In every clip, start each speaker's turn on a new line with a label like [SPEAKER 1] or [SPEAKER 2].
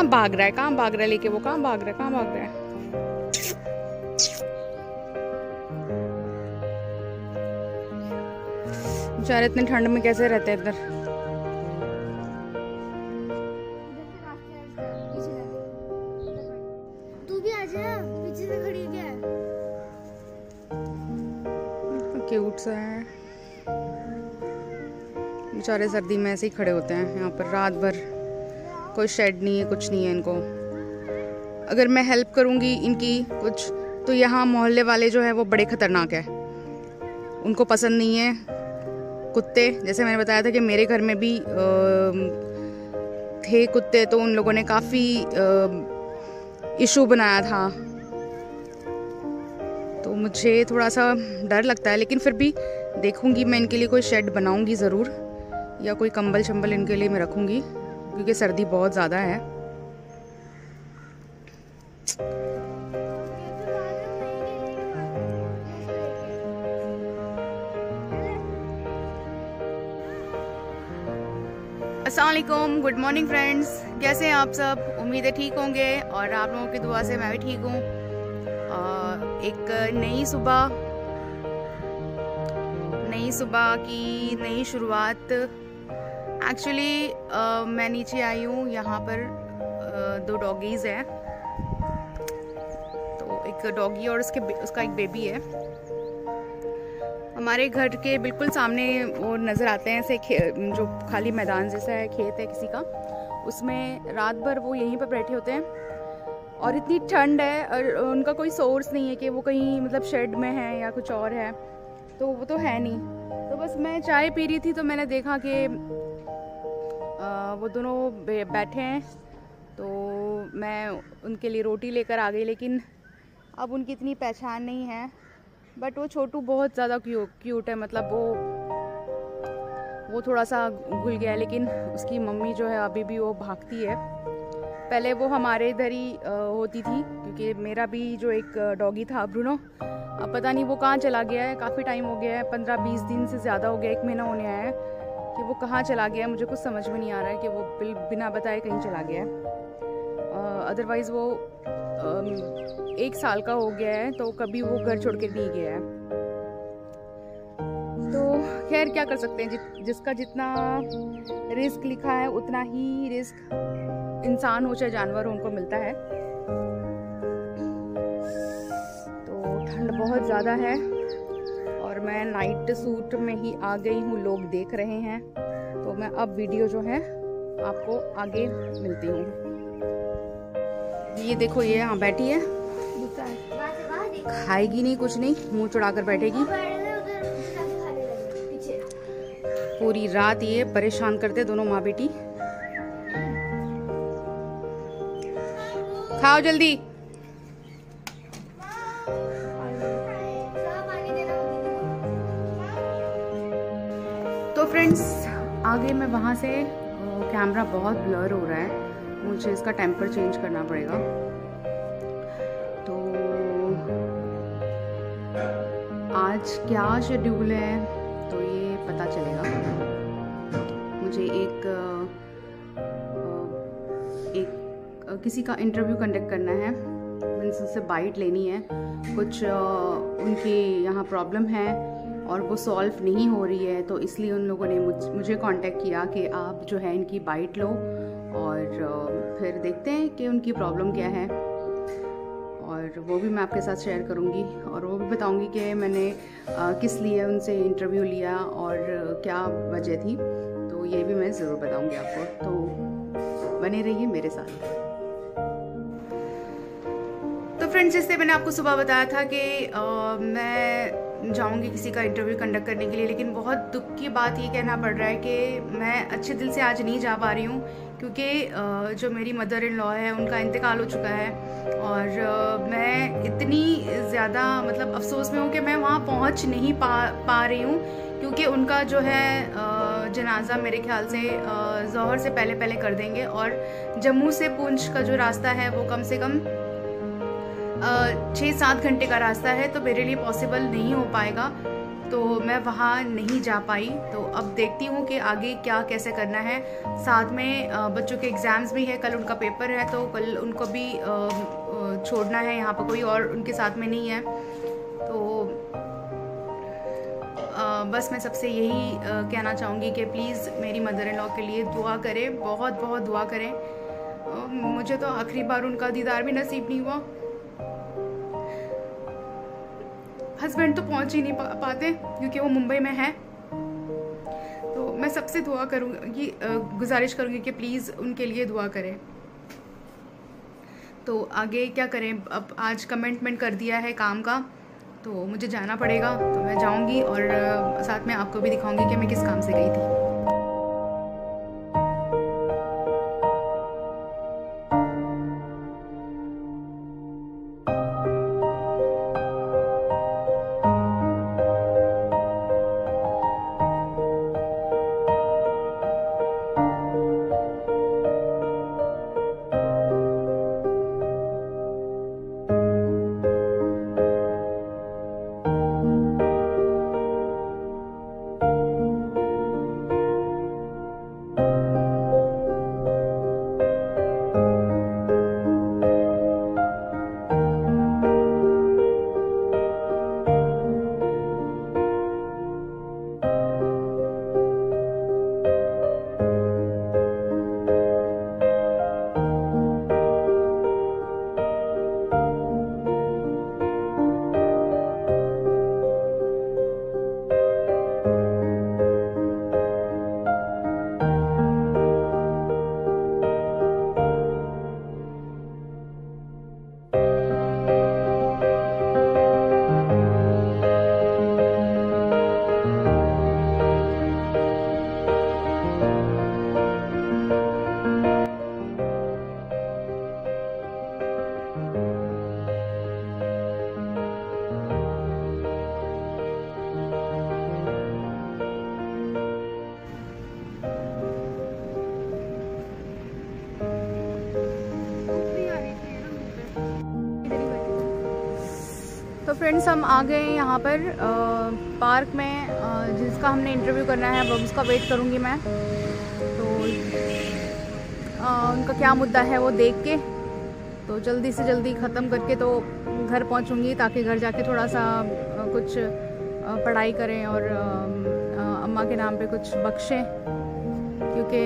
[SPEAKER 1] कहाँ भाग रहा है, कहाँ भाग रहा है लेके, वो कहाँ भाग रहा है, कहाँ भाग रहा है। बेचारे इतने ठंड में कैसे रहते हैं इधर।
[SPEAKER 2] तू भी आ जा, पीछे से खड़ी क्या है?
[SPEAKER 1] क्यूट सा है। बेचारे सर्दी में ऐसे ही खड़े होते हैं यहाँ पर रात भर, कोई शेड नहीं है, कुछ नहीं है इनको। अगर मैं हेल्प करूँगी इनकी कुछ, तो यहाँ मोहल्ले वाले जो है वो बड़े खतरनाक है, उनको पसंद नहीं है कुत्ते। जैसे मैंने बताया था कि मेरे घर में भी थे कुत्ते, तो उन लोगों ने काफ़ी इशू बनाया था, तो मुझे थोड़ा सा डर लगता है। लेकिन फिर भी देखूँगी, मैं इनके लिए कोई शेड बनाऊँगी ज़रूर, या कोई कंबल शंबल इनके लिए मैं रखूँगी, क्योंकि सर्दी बहुत ज़्यादा है। अस्सलाम वालेकुम, गुड मॉर्निंग फ्रेंड्स, कैसे हैं आप सब? उम्मीद है ठीक होंगे, और आप लोगों की दुआ से मैं भी ठीक हूँ। एक नई सुबह की नई शुरुआत। एक्चुअली मैं नीचे आई हूँ, यहाँ पर 2 डॉगीज़ हैं, तो एक डॉगी और उसका एक बेबी है। हमारे घर के बिल्कुल सामने वो नज़र आते हैं, ऐसे जो खाली मैदान जैसा है, खेत है किसी का, उसमें रात भर वो यहीं पर बैठे होते हैं। और इतनी ठंड है, और उनका कोई सोर्स नहीं है कि वो कहीं मतलब शेड में है या कुछ और है, तो वो तो है नहीं। तो बस मैं चाय पी रही थी, तो मैंने देखा कि वो दोनों बैठे हैं, तो मैं उनके लिए रोटी लेकर आ गई। लेकिन अब उनकी इतनी पहचान नहीं है, बट वो छोटू बहुत ज़्यादा क्यूट है, मतलब वो थोड़ा सा घुल गया है, लेकिन उसकी मम्मी जो है अभी भी वो भागती है। पहले वो हमारे इधर ही होती थी, क्योंकि मेरा भी जो एक डॉगी था ब्रूनो, अब पता नहीं वो कहाँ चला गया है। काफ़ी टाइम हो गया है, 15-20 दिन से ज़्यादा हो गया, 1 महीना होने आया है कि वो कहाँ चला गया है। मुझे कुछ समझ में नहीं आ रहा है कि वो बिना बताए कहीं चला गया है। अदरवाइज़ वो 1 साल का हो गया है, तो कभी वो घर छोड़ के नहीं गया है। तो खैर क्या कर सकते हैं, जिसका जितना रिस्क लिखा है उतना ही रिस्क इंसान हो चाहे जानवर हो उनको मिलता है। तो ठंड बहुत ज़्यादा है, और मैं नाइट सूट में ही आ गई हूँ, लोग देख रहे हैं, तो मैं अब वीडियो जो है आपको आगे मिलती हूँ। ये देखो, ये यहाँ बैठी है, खाएगी नहीं, कुछ नहीं, मुंह चढ़ाकर बैठेगी। पूरी रात ये परेशान करते दोनों माँ बेटी। खाओ जल्दी। तो फ्रेंड्स, आगे मैं वहाँ से कैमरा बहुत ब्लर हो रहा है, मुझे इसका टेम्पर चेंज करना पड़ेगा। तो आज क्या शेड्यूल है तो ये पता चलेगा। मुझे किसी का इंटरव्यू कंडक्ट करना है, मीन्स उससे बाइट लेनी है। कुछ उनके यहाँ प्रॉब्लम है और वो सॉल्व नहीं हो रही है, तो इसलिए उन लोगों ने मुझे कांटेक्ट किया कि आप जो है इनकी बाइट लो, और फिर देखते हैं कि उनकी प्रॉब्लम क्या है, और वो भी मैं आपके साथ शेयर करूँगी, और वो भी बताऊँगी कि मैंने किस लिए उनसे इंटरव्यू लिया और क्या वजह थी, तो ये भी मैं ज़रूर बताऊँगी आपको। तो बने रहिए मेरे साथ। तो फ्रेंड्स, जैसे मैंने आपको सुबह बताया था कि मैं जाऊंगी किसी का इंटरव्यू कंडक्ट करने के लिए, लेकिन बहुत दुख की बात ये कहना पड़ रहा है कि मैं अच्छे दिल से आज नहीं जा पा रही हूँ, क्योंकि जो मेरी मदर इन लॉ है उनका इंतकाल हो चुका है, और मैं इतनी ज़्यादा मतलब अफसोस में हूँ कि मैं वहाँ पहुँच नहीं पा रही हूँ, क्योंकि उनका जो है जनाजा मेरे ख्याल से ज़ोहर से पहले कर देंगे, और जम्मू से पुंछ का जो रास्ता है वो कम से कम 6-7 घंटे का रास्ता है, तो मेरे लिए पॉसिबल नहीं हो पाएगा। तो मैं वहाँ नहीं जा पाई। तो अब देखती हूँ कि आगे क्या कैसे करना है। साथ में बच्चों के एग्ज़ाम्स भी है, कल उनका पेपर है, तो कल उनको भी छोड़ना है, यहाँ पर कोई और उनके साथ में नहीं है। तो बस मैं सबसे यही कहना चाहूँगी कि प्लीज़ मेरी मदर इन लॉ के लिए दुआ करें, बहुत बहुत दुआ करें। मुझे तो आखिरी बार उनका दीदार भी नसीब नहीं हुआ। हस्बैंड तो पहुंच ही नहीं पाते क्योंकि वो मुंबई में है। तो मैं सबसे दुआ करूँगी, गुजारिश करूँगी कि प्लीज़ उनके लिए दुआ करें। तो आगे क्या करें, अब आज कमिटमेंट कर दिया है काम का, तो मुझे जाना पड़ेगा। तो मैं जाऊँगी और साथ में आपको भी दिखाऊँगी कि मैं किस काम से गई थी। तो फ्रेंड्स हम आ गए यहाँ पर पार्क में, जिसका हमने इंटरव्यू करना है वो उसका वेट करूँगी मैं। तो उनका क्या मुद्दा है वो देख के तो जल्दी से जल्दी ख़त्म करके तो घर पहुँचूँगी, ताकि घर जाके थोड़ा सा कुछ पढ़ाई करें और अम्मा के नाम पे कुछ बख्शें, क्योंकि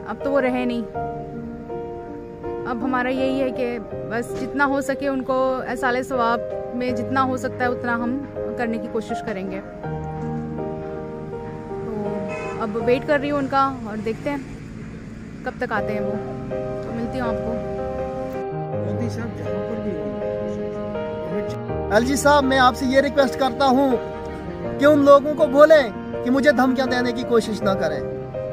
[SPEAKER 1] अब तो वो रहे नहीं। अब हमारा यही है कि बस जितना हो सके उनको साले सवाब में जितना हो सकता है उतना हम करने की कोशिश करेंगे। तो अब वेट कर रही हूँ उनका और देखते हैं कब तक आते हैं वो। तो मिलती हूँ आपको।
[SPEAKER 3] एलजी साहब, मैं आपसे ये रिक्वेस्ट करता हूँ कि उन लोगों को बोलें कि मुझे धमकियाँ देने की कोशिश ना करें।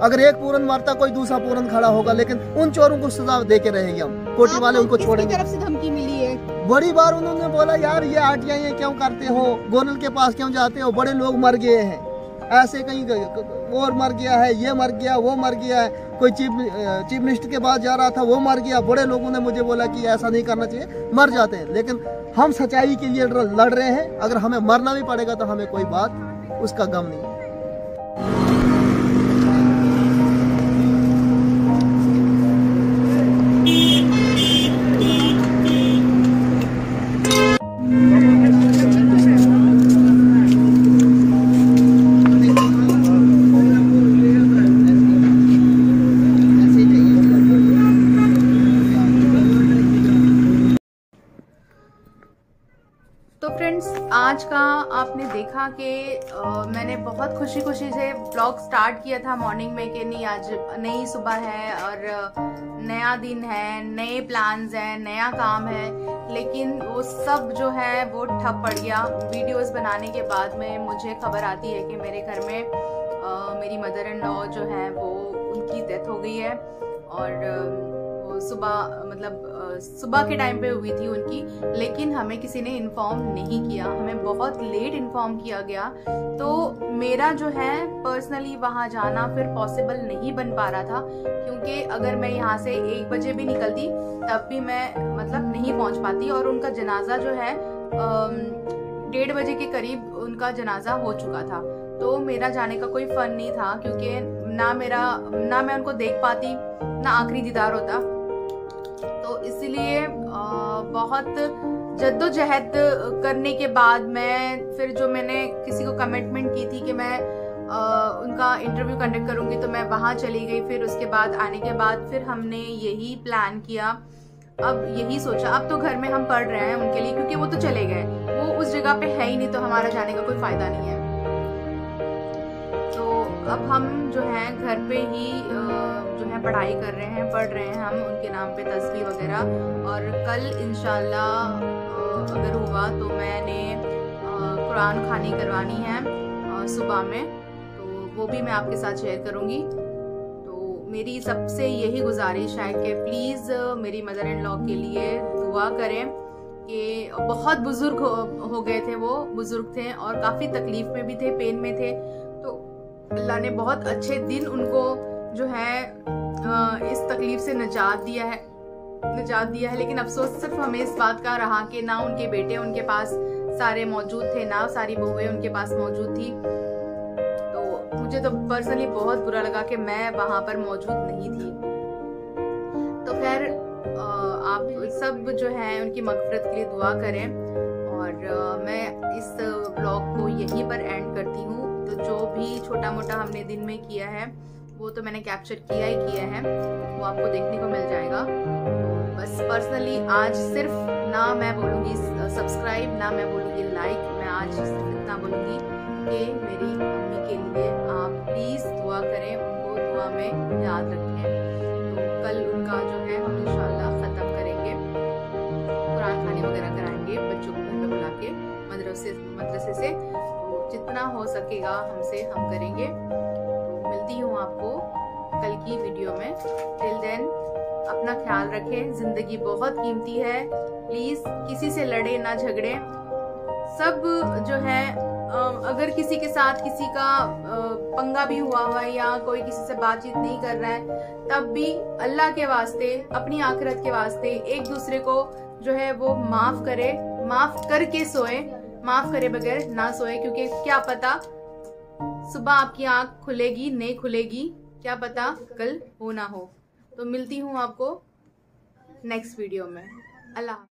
[SPEAKER 3] अगर एक पूरन मारता कोई दूसरा पूरन खड़ा होगा, लेकिन उन चोरों को सजा दे के रहेंगे हम। कोटी वाले उनको छोड़ेंगे।
[SPEAKER 2] तरफ से धमकी मिली है?
[SPEAKER 3] बड़ी बार उन्होंने बोला यार ये आटियां ये क्यों करते हो, गोनल के पास क्यों जाते हो, बड़े लोग मर गए हैं, ऐसे कहीं और मर गया है, ये मर गया वो मर गया है। कोई चीफ मिनिस्टर के पास जा रहा था वो मर गया। बड़े लोगों ने मुझे बोला कि ऐसा नहीं करना चाहिए, मर जाते हैं। लेकिन हम सच्चाई के लिए लड़ रहे हैं। अगर हमें मरना भी पड़ेगा तो हमें कोई बात उसका गम नहीं है।
[SPEAKER 1] तो फ्रेंड्स, आज का आपने देखा कि मैंने बहुत खुशी खुशी से ब्लॉग स्टार्ट किया था मॉर्निंग में कि नहीं आज नई सुबह है और नया दिन है, नए प्लान्स हैं, नया काम है। लेकिन वो सब जो है वो ठप पड़ गया। वीडियोस बनाने के बाद में मुझे खबर आती है कि मेरे घर में मेरी मदर इन लॉ जो है वो उनकी डेथ हो गई है और सुबह मतलब सुबह के टाइम पे हुई थी उनकी। लेकिन हमें किसी ने इन्फॉर्म नहीं किया, हमें बहुत लेट इन्फॉर्म किया गया। तो मेरा जो है पर्सनली वहाँ जाना फिर पॉसिबल नहीं बन पा रहा था, क्योंकि अगर मैं यहाँ से 1 बजे भी निकलती तब भी मैं मतलब नहीं पहुँच पाती। और उनका जनाजा जो है 1:30 बजे के करीब उनका जनाजा हो चुका था। तो मेरा जाने का कोई फन नहीं था, क्योंकि ना मैं उनको देख पाती, ना आखिरी दीदार होता। तो इसलिए बहुत जद्दोजहद करने के बाद मैंने किसी को कमिटमेंट की थी कि मैं उनका इंटरव्यू कंडक्ट करूंगी, तो मैं वहां चली गई। फिर उसके बाद आने के बाद फिर हमने यही प्लान किया, अब यही सोचा अब तो घर में हम पढ़ रहे हैं उनके लिए, क्योंकि वो तो चले गए, वो उस जगह पे है ही नहीं, तो हमारा जाने का कोई फायदा नहीं है। तो अब हम जो है घर पे ही जो है पढ़ाई कर रहे हैं, पढ़ रहे हैं हम उनके नाम पे तस्बीह वगैरह। और कल इंशाल्लाह अगर हुआ तो मैंने कुरान खानी करवानी है सुबह में, तो वो भी मैं आपके साथ शेयर करूंगी। तो मेरी सबसे यही गुजारिश है कि प्लीज़ मेरी मदर इन लॉ के लिए दुआ करें कि बहुत बुजुर्ग हो गए थे, वो बुजुर्ग थे और काफ़ी तकलीफ में भी थे, पेन में थे। तो अल्लाह ने बहुत अच्छे दिन उनको जो है इस तकलीफ से निजात दिया है। लेकिन अफसोस सिर्फ हमें इस बात का रहा कि ना उनके बेटे उनके पास सारे मौजूद थे, ना सारी बहुएं उनके पास मौजूद थी। तो मुझे तो पर्सनली बहुत बुरा लगा कि मैं वहां पर मौजूद नहीं थी। तो खैर आप सब जो है उनकी मगफिरत के लिए दुआ करें, और मैं इस ब्लॉग को यहीं पर एंड करती हूँ। तो जो भी छोटा मोटा हमने दिन में किया है वो तो मैंने कैप्चर किया है, वो आपको देखने को मिल जाएगा। बस पर्सनली आज सिर्फ ना मैं बोलूँगी सब्सक्राइब, ना मैं बोलूँगी लाइक, मैं आज सिर्फ इतना बोलूँगी कि मेरी मम्मी के लिए आप प्लीज़ दुआ करें, उनको दुआ में याद रखें। तो कल उनका जो है हम इंशाल्लाह ख़त्म करेंगे, कुरान खानी वगैरह कराएंगे, बच्चों को घर में बुला के मदरसे से। तो जितना हो सकेगा हमसे हम करेंगे। तो मिलती हूँ आपको कल की वीडियो में। टिल देन अपना ख्याल रखें, जिंदगी बहुत कीमती है, प्लीज किसी से लड़े ना झगड़े। सब जो है अगर किसी के साथ किसी का पंगा भी हुआ है या कोई किसी से बातचीत नहीं कर रहा है, तब भी अल्लाह के वास्ते, अपनी आखिरत के वास्ते एक दूसरे को जो है वो माफ करे, माफ करके सोए, माफ करे बगैर ना सोए, क्योंकि क्या पता सुबह आपकी आंख खुलेगी नहीं खुलेगी, क्या पता कल हो ना हो। तो मिलती हूँ आपको नेक्स्ट वीडियो में। अल्लाह।